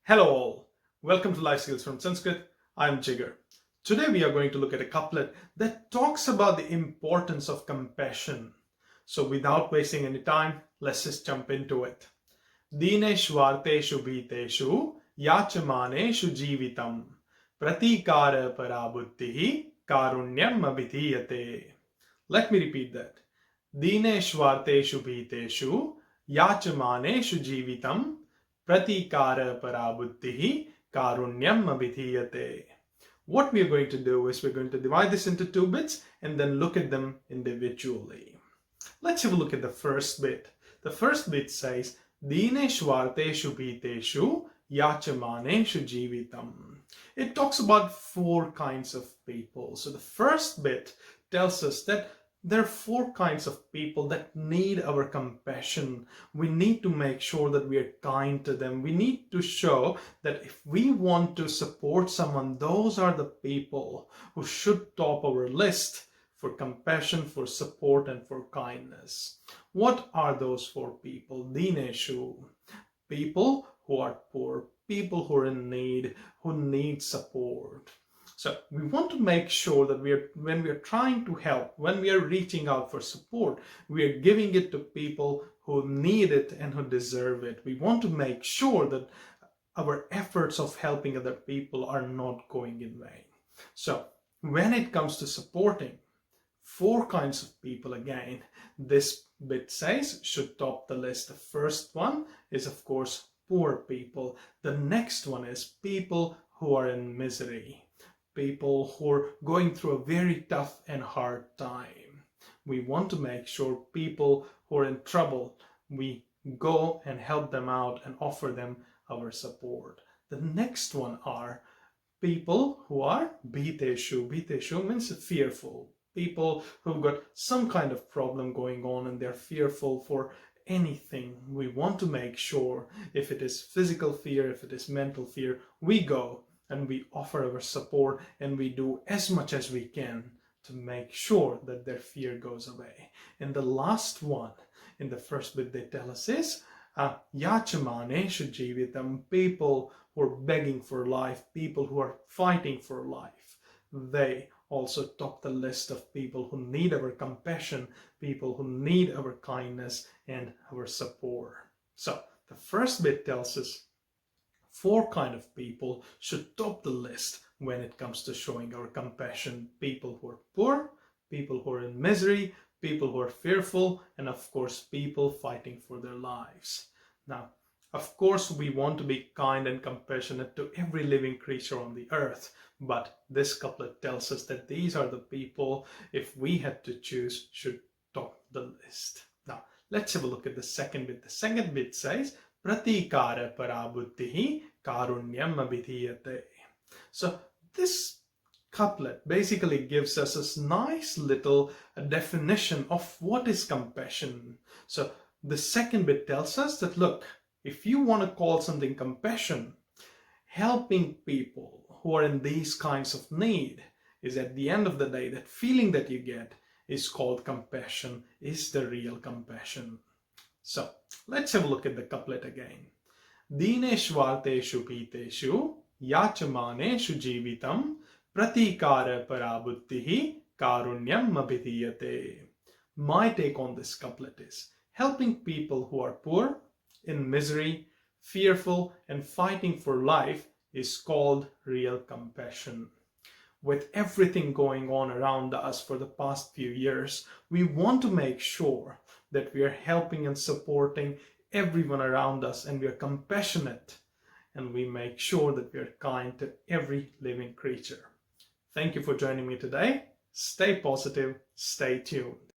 Hello all, welcome to Life Skills from Sanskrit. I'm Jigar. Today we are going to look at a couplet that talks about the importance of compassion. So without wasting any time, let's just jump into it. Dineshvarteshu bhiteshu yachamaneshu jivitam pratikara parabuddhihi karunyam abhidhiyate. Let me repeat that. Dineshvarteshu bhiteshu yachamaneshu jivitam pratikara parabuddhihi karunyam abhidhiyate. What we are going to do is we're going to divide this into two bits and then look at them individually. Let's have a look at the first bit. The first bit says, Dineshvarteshu bhiteshu yachamaneshu jivitam. It talks about four kinds of people. So the first bit tells us that there are four kinds of people that need our compassion. We need to make sure that we are kind to them. We need to show that if we want to support someone, those are the people who should top our list for compassion, for support, and for kindness. What are those four people? Dineshu, people who are poor, people who are in need, who need support. So we want to make sure that when we are trying to help, when we are reaching out for support, we are giving it to people who need it and who deserve it. We want to make sure that our efforts of helping other people are not going in vain. So when it comes to supporting, four kinds of people again, this bit says should top the list. The first one is, of course, poor people. The next one is people who are in misery. People who are going through a very tough and hard time. We want to make sure people who are in trouble, we go and help them out and offer them our support. The next one are people who are bhiteshu. Bhiteshu means fearful. People who've got some kind of problem going on and they're fearful for anything. We want to make sure, if it is physical fear, if it is mental fear, we go and we offer our support and we do as much as we can to make sure that their fear goes away. And the last one in the first bit they tell us is yachamaneshu jivitam, people who are begging for life, people who are fighting for life. They also top the list of people who need our compassion, people who need our kindness and our support. So the first bit tells us four kind of people should top the list when it comes to showing our compassion. People who are poor, people who are in misery, people who are fearful, and of course people fighting for their lives. Now, of course we want to be kind and compassionate to every living creature on the earth, but this couplet tells us that these are the people, if we had to choose, should top the list. Now, let's have a look at the second bit. The second bit says, pratikara parabuddhihi karunyam abhidhiyate. So this couplet basically gives us this nice little definition of what is compassion. So the second bit tells us that, look, if you want to call something compassion, helping people who are in these kinds of need is, at the end of the day, that feeling that you get is called compassion, is the real compassion. So let's have a look at the couplet again. Dineshvarteshu bhiteshu yachamaneshu jivitam pratikara parabuddhihi karunyam abhidhiyate. My take on this couplet is helping people who are poor, in misery, fearful, and fighting for life is called real compassion. With everything going on around us for the past few years, we want to make sure that we are helping and supporting everyone around us, and we are compassionate, and we make sure that we are kind to every living creature. Thank you for joining me today. Stay positive, stay tuned.